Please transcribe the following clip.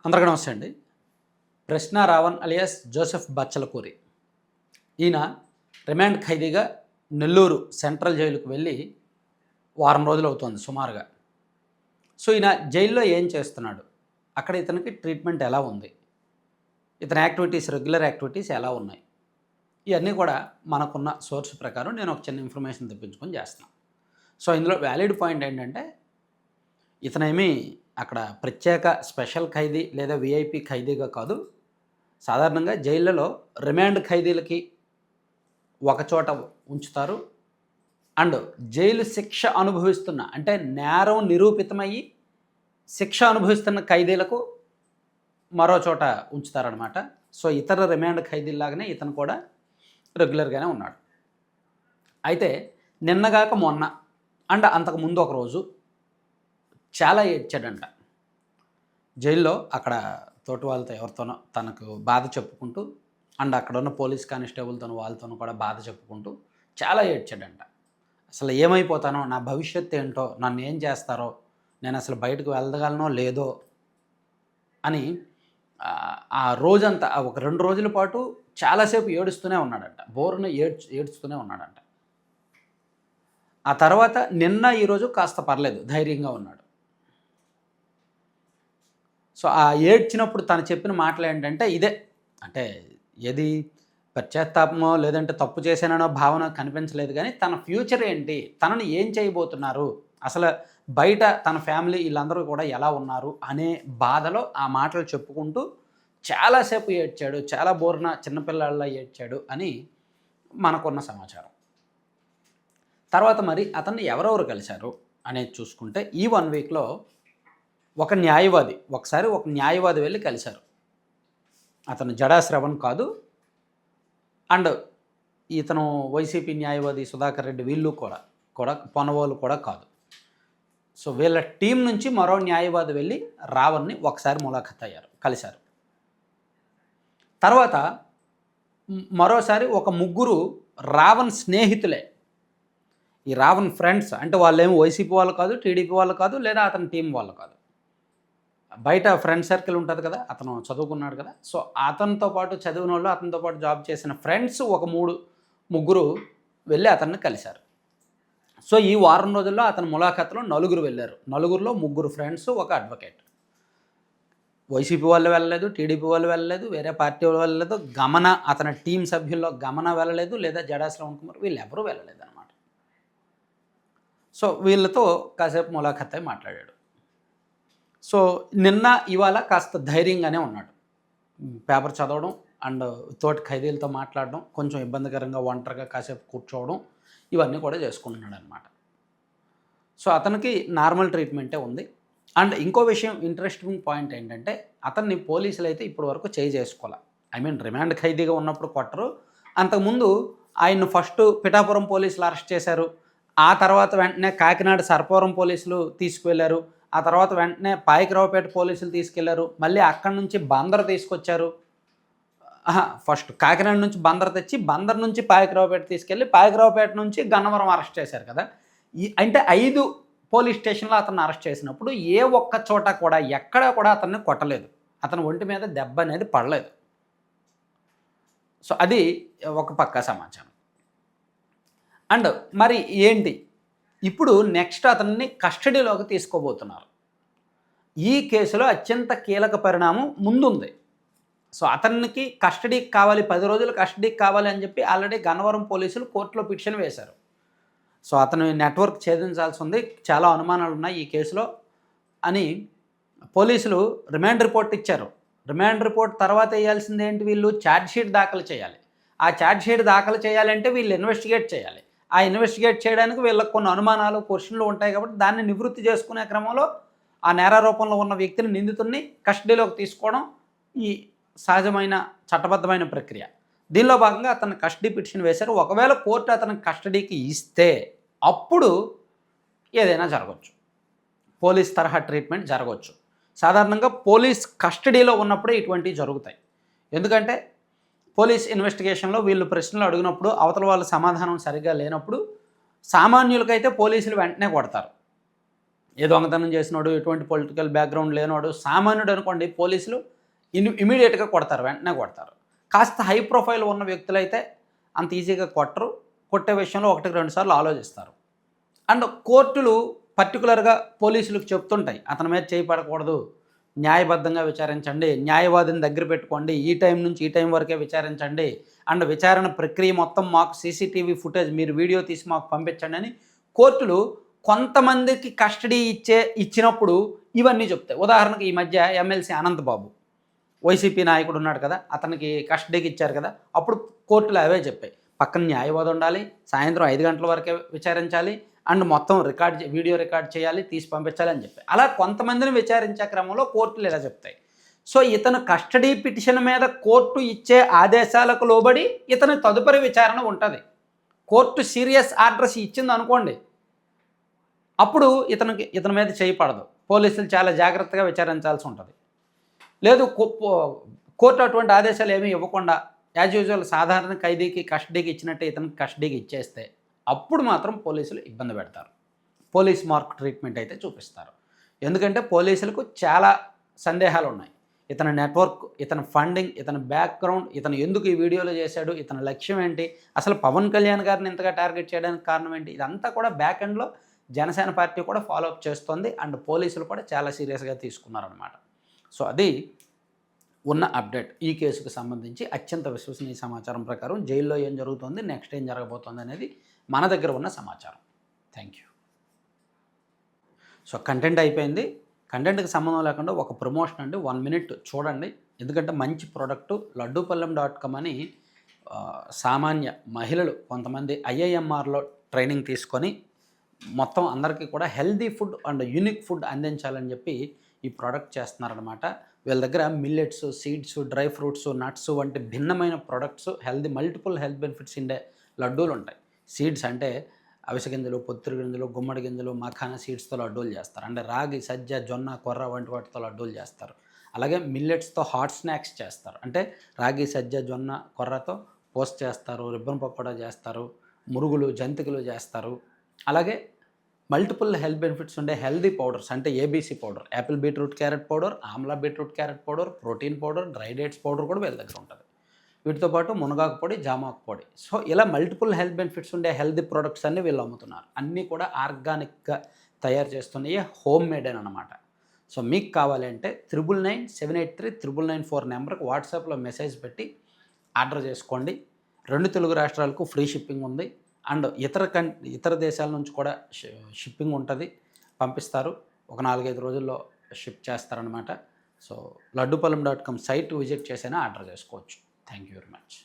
అందరికీ నమస్తే అండి. ప్రశ్న రావణ్ అలియాస్ జోసెఫ్ బచ్చలకూరి. ఈయన రిమాండ్ ఖైదీగా నెల్లూరు సెంట్రల్ జైలుకు వెళ్ళి వారం రోజులు అవుతోంది సుమారుగా. సో, ఈయన జైల్లో ఏం చేస్తున్నాడు? అక్కడ ఇతనికి ట్రీట్మెంట్ ఎలా ఉంది? ఇతని యాక్టివిటీస్, రెగ్యులర్ యాక్టివిటీస్ ఎలా ఉన్నాయి? ఇవన్నీ కూడా మనకున్న సోర్స్ ప్రకారం నేను ఒక చిన్న ఇన్ఫర్మేషన్ తెప్పించుకొని చేస్తున్నాను. సో, ఇందులో వ్యాలిడ్ పాయింట్ ఏంటంటే, ఇతనేమీ అక్కడ ప్రత్యేక స్పెషల్ ఖైదీ లేదా విఐపి ఖైదీగా కాదు. సాధారణంగా జైళ్ళలో రిమాండ్ ఖైదీలకి ఒకచోట ఉంచుతారు. అండ్ జైలు శిక్ష అనుభవిస్తున్న, అంటే నేరం నిరూపితమయ్యి శిక్ష అనుభవిస్తున్న ఖైదీలకు మరో చోట ఉంచుతారనమాట. సో, ఇతర రిమాండ్ ఖైదీలాగానే ఇతను కూడా రెగ్యులర్గానే ఉన్నాడు. అయితే నిన్నగాక మొన్న అండ్ అంతకుముందు ఒకరోజు చాలా ఏడ్చాడంట. జైల్లో అక్కడ తోటి వాళ్ళతో ఎవరితోనో తనకు బాధ చెప్పుకుంటూ అండ్ అక్కడ ఉన్న పోలీస్ కానిస్టేబుల్తోనూ వాళ్ళతోనూ కూడా బాధ చెప్పుకుంటూ చాలా ఏడ్చాడంట. అసలు ఏమైపోతానో, నా భవిష్యత్తు ఏంటో, నన్ను ఏం చేస్తారో, నేను అసలు బయటకు వెళ్ళగలనో లేదో అని ఆ రోజంతా ఒక 2 రోజుల పాటు చాలాసేపు ఏడుస్తూనే ఉన్నాడంట. బోరున ఏడుస్తూనే ఉన్నాడంట. ఆ తర్వాత నిన్న ఈరోజు కాస్త పర్లేదు, ధైర్యంగా ఉన్నాడు. సో, ఆ ఏడ్చినప్పుడు తను చెప్పిన మాటలు ఏంటంటే ఇదే. అంటే ఏది పశ్చాత్తాపమో లేదంటే తప్పు చేశాననో భావన కనిపించలేదు, కానీ తన ఫ్యూచర్ ఏంటి, తనని ఏం చేయబోతున్నారు, అసలు బయట తన ఫ్యామిలీ వీళ్ళందరూ కూడా ఎలా ఉన్నారు అనే బాధలో ఆ మాటలు చెప్పుకుంటూ చాలాసేపు ఏడ్చాడు. చాలా బోరున చిన్నపిల్లాళ్ళ ఏడ్చాడు అని మనకున్న సమాచారం. తర్వాత మరి అతన్ని ఎవరెవరు కలిశారు అనేది చూసుకుంటే ఈ 1 వీక్లో ఒక న్యాయవాది వెళ్ళి కలిశారు. అతను జడా శ్రవణ్ కాదు, అండ్ ఇతను వైసీపీ న్యాయవాది సుధాకర్ రెడ్డి వీళ్ళు కూడా పొనవోలు కూడా కాదు. సో, వీళ్ళ టీం నుంచి మరో న్యాయవాది వెళ్ళి రావణ్ని ఒకసారి కలిశారు. తర్వాత మరోసారి ఒక ముగ్గురు రావణ్ స్నేహితులే, ఈ రావణ్ ఫ్రెండ్స్, అంటే వాళ్ళేమో వైసీపీ వాళ్ళు కాదు, టీడీపీ వాళ్ళు కాదు, లేదా అతని టీం వాళ్ళు కాదు. బయట ఫ్రెండ్ సర్కిల్ ఉంటుంది కదా, అతను చదువుకున్నాడు కదా. సో, అతనితో పాటు చదివిన వాళ్ళు, అతనితో పాటు జాబ్ చేసిన ఫ్రెండ్స్ ఒక ముగ్గురు వెళ్ళి అతన్ని కలిశారు. సో, ఈ వారం రోజుల్లో అతని ములాఖాతులో 4 వెళ్ళారు. 4లో 3 ఫ్రెండ్స్, ఒక అడ్వకేట్. వైసీపీ వాళ్ళు వెళ్ళలేదు, టీడీపీ వాళ్ళు వెళ్ళలేదు, వేరే పార్టీ వాళ్ళు వెళ్ళలేదు, అతని టీం సభ్యుల్లో గమన వెళ్ళలేదు, లేదా జడా శ్రవణ్ కుమార్, వీళ్ళెవరూ వెళ్ళలేదు అనమాట. సో, వీళ్ళతో కాసేపు ములాఖత్ అయి మాట్లాడాడు. సో, నిన్న ఇవాళ కాస్త ధైర్యంగానే ఉన్నాడు. పేపర్ చదవడం అండ్ తోటి ఖైదీలతో మాట్లాడడం, కొంచెం ఇబ్బందికరంగా ఒంటరిగా కాసేపు కూర్చోవడం, ఇవన్నీ కూడా చేసుకుంటున్నాడు అనమాట. సో, అతనికి నార్మల్ ట్రీట్మెంటే ఉంది. అండ్ ఇంకో విషయం, ఇంట్రెస్టింగ్ పాయింట్ ఏంటంటే, అతన్ని పోలీసులు అయితే ఇప్పటి వరకు చేసుకోవాలి. రిమాండ్ ఖైదీగా ఉన్నప్పుడు కొట్టరు. అంతకుముందు ఆయన్ను ఫస్ట్ పిఠాపురం పోలీసులు అరెస్ట్ చేశారు. ఆ తర్వాత వెంటనే కాకినాడ సర్పవరం పోలీసులు తీసుకువెళ్ళారు. ఆ తర్వాత వెంటనే పాయకరావుపేట పోలీసులు తీసుకెళ్లారు. మళ్ళీ అక్కడి నుంచి బందర్ తీసుకొచ్చారు. ఫస్ట్ కాకినాడ నుంచి బందర్ తెచ్చి, బందర్ నుంచి పాయకరావుపేట తీసుకెళ్ళి, పాయకరావుపేట నుంచి గన్నవరం అరెస్ట్ చేశారు కదా. అంటే 5 పోలీస్ స్టేషన్లో అతన్ని అరెస్ట్ చేసినప్పుడు ఏ ఒక్క చోట కూడా ఎక్కడా కూడా అతన్ని కొట్టలేదు. అతని ఒంటి మీద దెబ్బ అనేది పడలేదు. సో, అది ఒక పక్కా సమాచారం. అండ్ మరి ఏంటి, ఇప్పుడు నెక్స్ట్ అతన్ని కస్టడీలోకి తీసుకోబోతున్నారు. ఈ కేసులో అత్యంత కీలక పరిణామం ముందుంది. సో, అతనికి కస్టడీకి కావాలి, 10 రోజులు కస్టడీకి కావాలి అని చెప్పి ఆల్రెడీ గన్నవరం పోలీసులు కోర్టులో పిటిషన్ వేశారు. సో, అతని నెట్వర్క్ ఛేదించాల్సి ఉంది, చాలా అనుమానాలు ఉన్నాయి ఈ కేసులో అని పోలీసులు రిమాండ్ రిపోర్ట్ ఇచ్చారు. రిమాండ్ రిపోర్ట్ తర్వాత వేయాల్సింది ఏంటి, వీళ్ళు ఛార్జ్షీట్ దాఖలు చేయాలి. ఆ ఛార్జ్షీట్ దాఖలు చేయాలంటే వీళ్ళు ఇన్వెస్టిగేట్ చేయాలి. ఆ ఇన్వెస్టిగేట్ చేయడానికి వీళ్ళకి కొన్ని అనుమానాలు, క్వశ్చన్లు ఉంటాయి కాబట్టి దాన్ని నివృత్తి చేసుకునే క్రమంలో ఆ నేరారోపణలో ఉన్న వ్యక్తిని, నిందితుడిని కస్టడీలోకి తీసుకోవడం ఈ సహజమైన చట్టబద్ధమైన ప్రక్రియ. దీనిలో భాగంగా అతను కస్టడీ పిటిషన్ వేశారు. ఒకవేళ కోర్టు అతనికి కస్టడీకి ఇస్తే అప్పుడు ఏదైనా జరగవచ్చు, పోలీస్ తరహా ట్రీట్మెంట్ జరగవచ్చు. సాధారణంగా పోలీస్ కస్టడీలో ఉన్నప్పుడే ఇటువంటివి జరుగుతాయి. ఎందుకంటే పోలీస్ ఇన్వెస్టిగేషన్లో వీళ్ళు ప్రశ్నలు అడిగినప్పుడు అవతల వాళ్ళ సమాధానం సరిగ్గా లేనప్పుడు సామాన్యులకైతే పోలీసులు వెంటనే కొడతారు. ఏ దొంగతనం చేసినోడు, ఎటువంటి పొలిటికల్ బ్యాక్గ్రౌండ్ లేనోడు, సామాన్యుడు అనుకోండి పోలీసులు ఇమీడియట్గా కొడతారు, వెంటనే కొడతారు. కాస్త హై ప్రొఫైల్ ఉన్న వ్యక్తులైతే అంత ఈజీగా కొట్టరు, కొట్టే విషయంలో 1-2 సార్లు ఆలోచిస్తారు. అండ్ కోర్టులు పర్టికులర్గా పోలీసులకు చెప్తుంటాయి, అతని మీద చేయి పడకూడదు, న్యాయబద్ధంగా విచారించండి, న్యాయవాదిని దగ్గర పెట్టుకోండి, ఈ టైం నుంచి ఈ టైం వరకే విచారించండి, అండ్ విచారణ ప్రక్రియ మొత్తం మాకు సీసీటీవీ ఫుటేజ్ మీరు వీడియో తీసి మాకు పంపించండి అని కోర్టులు కొంతమందికి కస్టడీ ఇచ్చినప్పుడు ఇవన్నీ చెప్తాయి. ఉదాహరణకు ఈ మధ్య ఎమ్మెల్సీ అనంతబాబు వైసీపీ నాయకుడు ఉన్నాడు కదా, అతనికి కస్టడీకి ఇచ్చారు కదా, అప్పుడు కోర్టులు అవే చెప్పాయి, పక్కన న్యాయవాది ఉండాలి, సాయంత్రం 5 గంటల వరకే విచారించాలి, అండ్ మొత్తం వీడియో రికార్డ్ చేయాలి, తీసి పంపించాలి అని చెప్పి అలా కొంతమందిని విచారించే క్రమంలో కోర్టులు ఇలా చెప్తాయి. సో ఇతను కస్టడీ పిటిషన్ మీద కోర్టు ఇచ్చే ఆదేశాలకు లోబడి ఇతని తదుపరి విచారణ ఉంటుంది. కోర్టు సీరియస్ ఆర్డర్స్ ఇచ్చింది అనుకోండి, అప్పుడు ఇతని మీద చేయపడదు, పోలీసులు చాలా జాగ్రత్తగా విచారించాల్సి ఉంటుంది. లేదు కోర్టు అటువంటి ఆదేశాలు ఏమీ ఇవ్వకుండా యాజ్ యూజువల్ సాధారణ ఖైదీకి కస్టడీకి ఇచ్చినట్టే ఇతనికి కస్టడీకి ఇచ్చేస్తే అప్పుడు మాత్రం పోలీసులు ఇబ్బంది పెడతారు, పోలీస్ మార్క్ ట్రీట్మెంట్ అయితే చూపిస్తారు. ఎందుకంటే పోలీసులకు చాలా సందేహాలు ఉన్నాయి, ఇతని నెట్వర్క్, ఇతని ఫండింగ్, ఇతని బ్యాక్గ్రౌండ్, ఇతను ఎందుకు ఈ వీడియోలో చేశాడు, ఇతని లక్ష్యం ఏంటి, అసలు పవన్ కళ్యాణ్ గారిని ఇంతగా టార్గెట్ చేయడానికి కారణం ఏంటి, ఇదంతా కూడా బ్యాక్ ఎండ్లో జనసేన పార్టీ కూడా ఫాలోఅప్ చేస్తుంది, అండ్ పోలీసులు కూడా చాలా సీరియస్గా తీసుకున్నారనమాట. సో అది ఉన్న అప్డేట్. ఈ కేసుకు సంబంధించి అత్యంత విశ్వసనీయ సమాచారం ప్రకారం జైల్లో ఏం జరుగుతుంది, నెక్స్ట్ ఏం జరగబోతుంది అనేది మన దగ్గర ఉన్న సమాచారం. Thank you. సో కంటెంట్ అయిపోయింది. కంటెంట్కి సంబంధం లేకుండా ఒక ప్రమోషన్ అండి, 1 మినిట్ చూడండి. ఎందుకంటే మంచి ప్రోడక్టు లడ్డూపల్లెం.com అని సామాన్య మహిళలు కొంతమంది ఐఐఎంఆర్లో ట్రైనింగ్ తీసుకొని మొత్తం అందరికీ కూడా healthy food and unique food అందించాలని చెప్పి ఈ ప్రోడక్ట్ చేస్తున్నారనమాట. వీళ్ళ దగ్గర millets, seeds, dry fruits, nuts వంటి భిన్నమైన ప్రొడక్ట్స్, మల్టిపుల్ హెల్త్ బెనిఫిట్స్ ఉండే లడ్డూలు ఉంటాయి. సీడ్స్ అంటే అవిసె గింజలు, పొత్తిరి గింజలు, గుమ్మడి గింజలు, మఖానా సీడ్స్తో లడ్డూలు చేస్తారు. అంటే రాగి, సజ్జ, జొన్న, కొర్ర వంటి వాటితో లడ్డూలు చేస్తారు. అలాగే మిల్లెట్స్తో హాట్ స్నాక్స్ చేస్తారు. అంటే రాగి, సజ్జ, జొన్న, కొర్రతో పోస్ట్ చేస్తారు, రిబ్బన్ పకోడా చేస్తారు, మురుగులు, జంతికలు చేస్తారు. అలాగే మల్టిపుల్ హెల్త్ బెనిఫిట్స్ ఉండే హెల్దీ పౌడర్స్ అంటే ABC powder, Apple beetroot carrot powder, Amla beetroot carrot powder, protein powder, dry dates powder కూడా వీళ్ళ దగ్గర ఉంటుంది. వీటితో పాటు మునగాకు పొడి, జామాకు పొడి. సో ఇలా మల్టిపుల్ హెల్త్ బెనిఫిట్స్ ఉండే హెల్దీ ప్రొడక్ట్స్ అన్నీ వీళ్ళు అమ్ముతున్నారు. అన్నీ కూడా ఆర్గానిక్గా తయారు చేస్తున్నాయి, హోమ్ మేడ్ అని అనమాట. సో మీకు కావాలి అంటే 9997839994 నెంబర్కి వాట్సాప్లో మెసేజ్ పెట్టి ఆర్డర్ చేసుకోండి. 2 తెలుగు రాష్ట్రాలకు ఫ్రీ షిప్పింగ్ ఉంది. అండ్ ఇతర దేశాల నుంచి కూడా షిప్పింగ్ ఉంటుంది, పంపిస్తారు. ఒక 4-5 రోజుల్లో షిప్ చేస్తారనమాట. సో లడ్డూపల్లెం.com సైట్ విజిట్ చేసైనా ఆర్డర్ చేసుకోవచ్చు. Thank you very much.